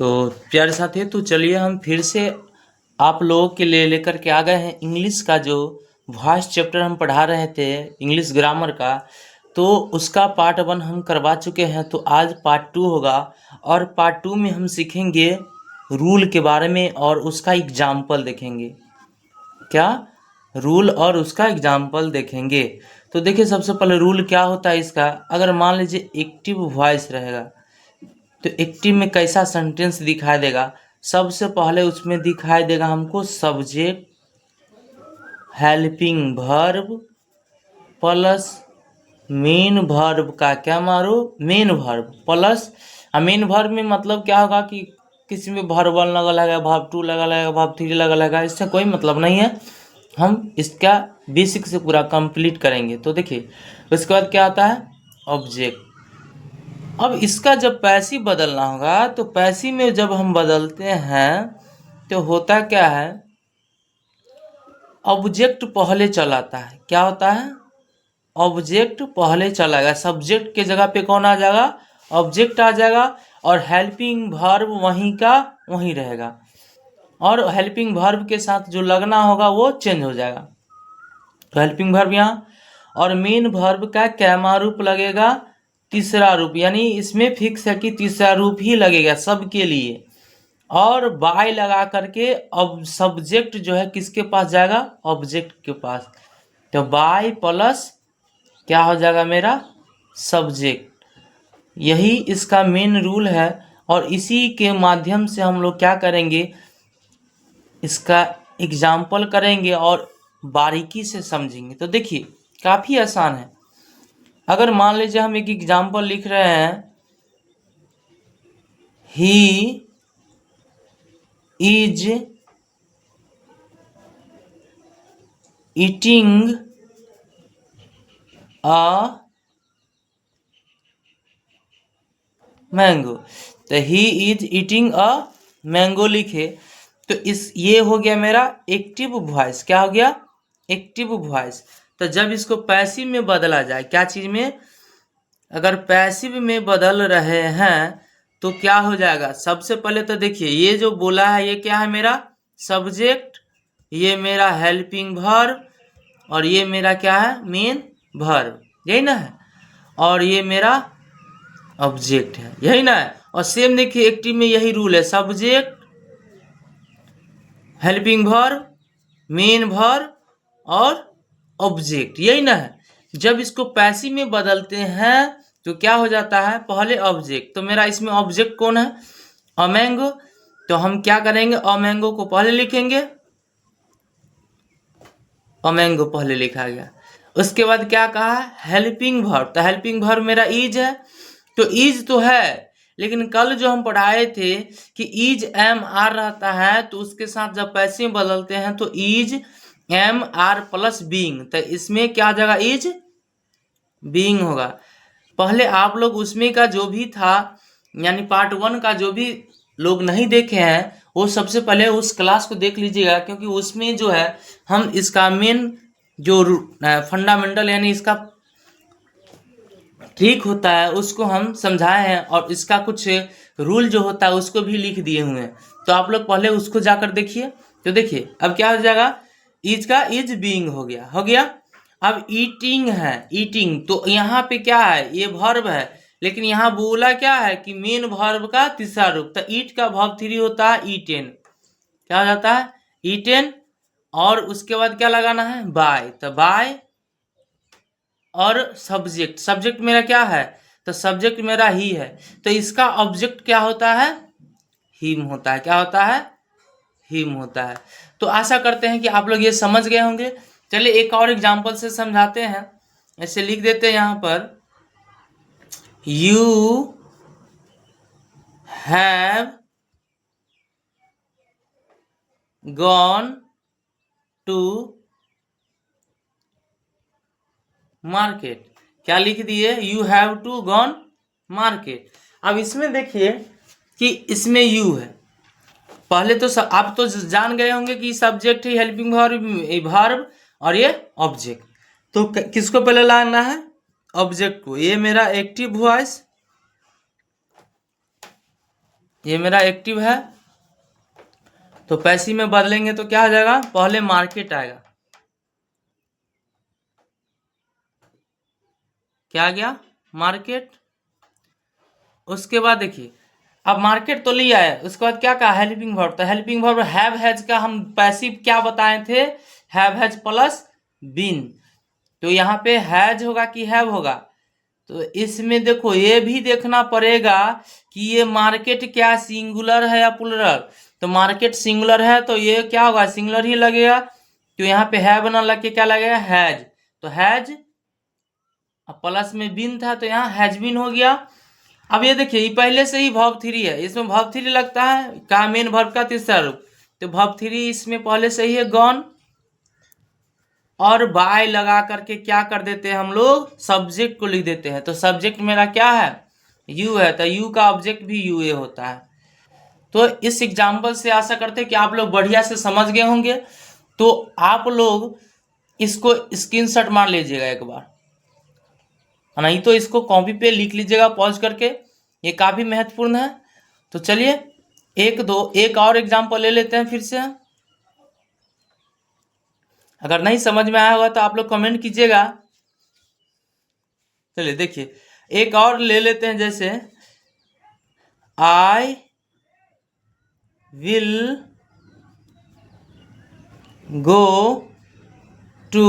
तो प्यारे साथियों, तो चलिए हम फिर से आप लोगों के लिए लेकर के आ गए हैं इंग्लिश का जो वॉइस चैप्टर हम पढ़ा रहे थे इंग्लिश ग्रामर का। तो उसका पार्ट 1 हम करवा चुके हैं, तो आज पार्ट 2 होगा। और पार्ट 2 में हम सीखेंगे रूल के बारे में और उसका एग्जाम्पल देखेंगे। क्या रूल और उसका एग्जाम्पल देखेंगे। तो देखिए, सबसे पहले रूल क्या होता है इसका। अगर मान लीजिए एक्टिव वॉइस रहेगा तो एक्टिव में कैसा सेंटेंस दिखाई देगा। सबसे पहले उसमें दिखाई देगा हमको subject, helping verb plus main verb का क्या मारो, main verb plus. Main verb में मतलब क्या होगा कि किसी में वर्ब 1 लगा लगेगा, वर्ब 2 लगा लगेगा, वर्ब 3 लगा लगेगा, इससे कोई मतलब नहीं है। हम इसका बेसिक से पूरा कंप्लीट करेंगे। तो देखिए उसके बाद क्या आता है ऑब्जेक्ट। अब इसका जब पैसिव बदलना होगा तो पैसिव में जब हम बदलते हैं तो होता क्या है, ऑब्जेक्ट पहले चलाता है। क्या होता है, ऑब्जेक्ट पहले चलाएगा। सब्जेक्ट के जगह पे कौन आ जाएगा, ऑब्जेक्ट आ जाएगा। और हेल्पिंग वर्ब वहीं का वहीं रहेगा। और हेल्पिंग वर्ब के साथ जो लगना होगा वो चेंज हो जाएगा। तो हेल्पिंग वर्ब यहाँ, और मेन वर्ब का कैमा रूप लगेगा, तीसरा रूप। यानी इसमें फिक्स है कि तीसरा रूप ही लगेगा सबके लिए। और बाय लगा करके अब सब्जेक्ट जो है किसके पास जाएगा, ऑब्जेक्ट के पास। तो बाय प्लस क्या हो जाएगा मेरा सब्जेक्ट। यही इसका मेन रूल है। और इसी के माध्यम से हम लोग क्या करेंगे, इसका एग्जाम्पल करेंगे और बारीकी से समझेंगे। तो देखिए काफ़ी आसान है। अगर मान लीजिए हम एक एग्जाम्पल लिख रहे हैं, he is eating a mango. तो he is eating a mango लिखे तो इस ये हो गया मेरा एक्टिव वॉइस। क्या हो गया, एक्टिव वॉइस। तो जब इसको पैसिव में बदला जाए, क्या चीज़ में, अगर पैसिव में बदल रहे हैं तो क्या हो जाएगा। सबसे पहले तो देखिए ये जो बोला है ये क्या है मेरा सब्जेक्ट, ये मेरा हेल्पिंग वर्ब और ये मेरा क्या है मेन वर्ब, यही ना है। और ये मेरा ऑब्जेक्ट है, यही ना है। और सेम देखिए एक्टिव में यही रूल है, subject, helping verb, main verb और ऑब्जेक्ट, यही ना है। जब इसको पैसिव में बदलते हैं तो क्या हो जाता है, पहले ऑब्जेक्ट। तो मेरा इसमें ऑब्जेक्ट कौन है, अ मैंगो। तो हम क्या करेंगे, अ मैंगो को पहले लिखेंगे, अ मैंगो पहले लिखा गया। उसके बाद क्या कहा, हेल्पिंग वर्ब। तो हेल्पिंग वर्ब मेरा इज है। तो इज तो है, लेकिन कल जो हम पढ़ाए थे कि इज एम आर रहता है, तो उसके साथ जब पैसे में बदलते हैं तो is M R plus being. तो इसमें क्या आ जाएगा, इज बीइंग होगा। पहले आप लोग उसमें का जो भी था, यानी पार्ट 1 का जो भी लोग नहीं देखे हैं वो सबसे पहले उस क्लास को देख लीजिएगा, क्योंकि उसमें जो है हम इसका मेन जो फंडामेंटल यानी इसका ट्रिक होता है उसको हम समझाए हैं, और इसका कुछ रूल जो होता है उसको भी लिख दिए हुए हैं। तो आप लोग पहले उसको जाकर देखिए। तो देखिए अब क्या हो जाएगा, इज का इज बीइंग हो गया, हो गया। अब ईटिंग है, ईटिंग तो यहाँ पे क्या है, ये वर्ब है, लेकिन यहाँ बोला क्या है कि मेन वर्ब का तीसरा रूप। तो ईट का वर्ब 3 होता है ईटेन, क्या हो जाता है ईटेन। और उसके बाद क्या लगाना है, बाय। तो बाय और सब्जेक्ट, सब्जेक्ट मेरा क्या है, तो सब्जेक्ट मेरा ही है। तो इसका ऑब्जेक्ट क्या होता है, हिम होता है। क्या होता है, हिम होता है। तो आशा करते हैं कि आप लोग ये समझ गए होंगे। चलिए एक और एग्जांपल से समझाते हैं। ऐसे लिख देते हैं यहाँ पर, you have gone to market. क्या लिख दिए, you have to gone market. अब इसमें देखिए कि इसमें यू है। पहले तो आप तो जान गए होंगे कि सब्जेक्ट है, हेल्पिंग वर्ब और ये ऑब्जेक्ट। तो किसको पहले लाना है, ऑब्जेक्ट को। ये मेरा एक्टिव वॉइस, ये मेरा एक्टिव है, तो पैसिव में बदलेंगे तो क्या हो जाएगा, पहले मार्केट आएगा, क्या आ गया, मार्केट। उसके बाद देखिए, अब मार्केट तो लिया है, उसके बाद क्या कहा, हेल्पिंग वर्ब। तो हेल्पिंग वर्ब हैव हैज का हम पैसिव क्या बताए थे, हैव हैज प्लस बीन। तो यहाँ पे हैज होगा कि हैव होगा, तो इसमें देखो ये भी देखना पड़ेगा कि ये मार्केट क्या सिंगुलर है या प्लुरल। तो मार्केट सिंगुलर है तो ये क्या होगा, सिंगुलर ही लगेगा। तो यहाँ पे हैव ना लग के क्या लगेगा, हैज। तो हैज प्लस में बीन था तो यहाँ हैज बीन हो गया। अब ये देखिए, ये पहले से ही वर्ब थ्री है, इसमें वर्ब थ्री लगता है का मेन वर्ब का तीसरा रूप, तो वर्ब थ्री इसमें पहले से ही है गॉन। और बाय लगा करके क्या कर देते हैं हम लोग, सब्जेक्ट को लिख देते हैं। तो सब्जेक्ट मेरा क्या है, यू है, तो यू का ऑब्जेक्ट भी यू ए होता है। तो इस एग्जाम्पल से आशा करते हैं कि आप लोग बढ़िया से समझ गए होंगे। तो आप लोग इसको स्क्रीनशॉट मार लीजिएगा एक बार, नहीं तो इसको कॉपी पे लिख लीजिएगा पॉज करके, ये काफ़ी महत्वपूर्ण है। तो चलिए एक और एग्जाम्पल ले लेते हैं फिर से। अगर नहीं समझ में आया होगा तो आप लोग कमेंट कीजिएगा। चलिए देखिए, एक और ले लेते हैं, जैसे I will go to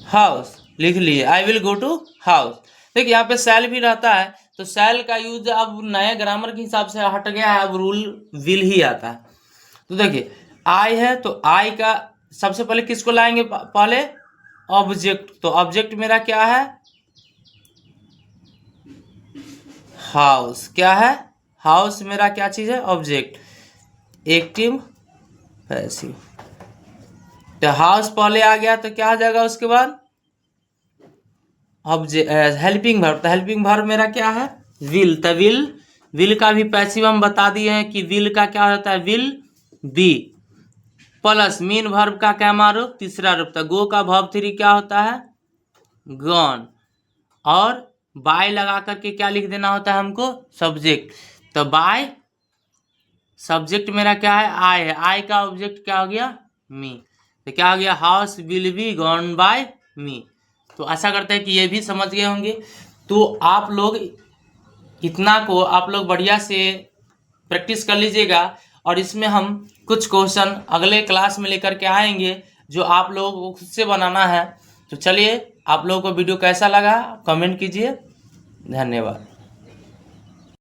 house, लिख लिए, I will go to house. देखिए यहाँ पे सेल भी रहता है, तो सेल का यूज अब नए ग्रामर के हिसाब से हट गया है, अब रूल विल ही आता है। तो देखिए आई है, तो आई का सबसे पहले किसको लाएंगे, पहले ऑब्जेक्ट। तो ऑब्जेक्ट मेरा क्या है, हाउस। क्या है, हाउस मेरा क्या चीज है, ऑब्जेक्ट, एक्टिव पैसिव। तो हाउस पहले आ गया तो क्या आ जाएगा उसके बाद, ऑब्जेक्ट हेल्पिंग वर्ब। तो हेल्पिंग वर्ब मेरा क्या है, विल। तो विल का भी पैसिव हम बता दिए हैं कि विल का क्या होता है, will be plus main verb का क्या रूप, तीसरा रूप। तो गो का वर्ब थ्री क्या होता है, गॉन। और बाय लगा करके क्या लिख देना होता है हमको, सब्जेक्ट। तो बाय सब्जेक्ट मेरा क्या है, आई है, आई का ऑब्जेक्ट क्या हो गया, मी। तो क्या हो गया, house will be gone by me. तो आशा करते हैं कि ये भी समझ गए होंगे। तो आप लोग इतना को आप लोग बढ़िया से प्रैक्टिस कर लीजिएगा, और इसमें हम कुछ क्वेश्चन अगले क्लास में लेकर के आएंगे जो आप लोगों को खुद से बनाना है। तो चलिए, आप लोगों को वीडियो कैसा लगा कमेंट कीजिए। धन्यवाद।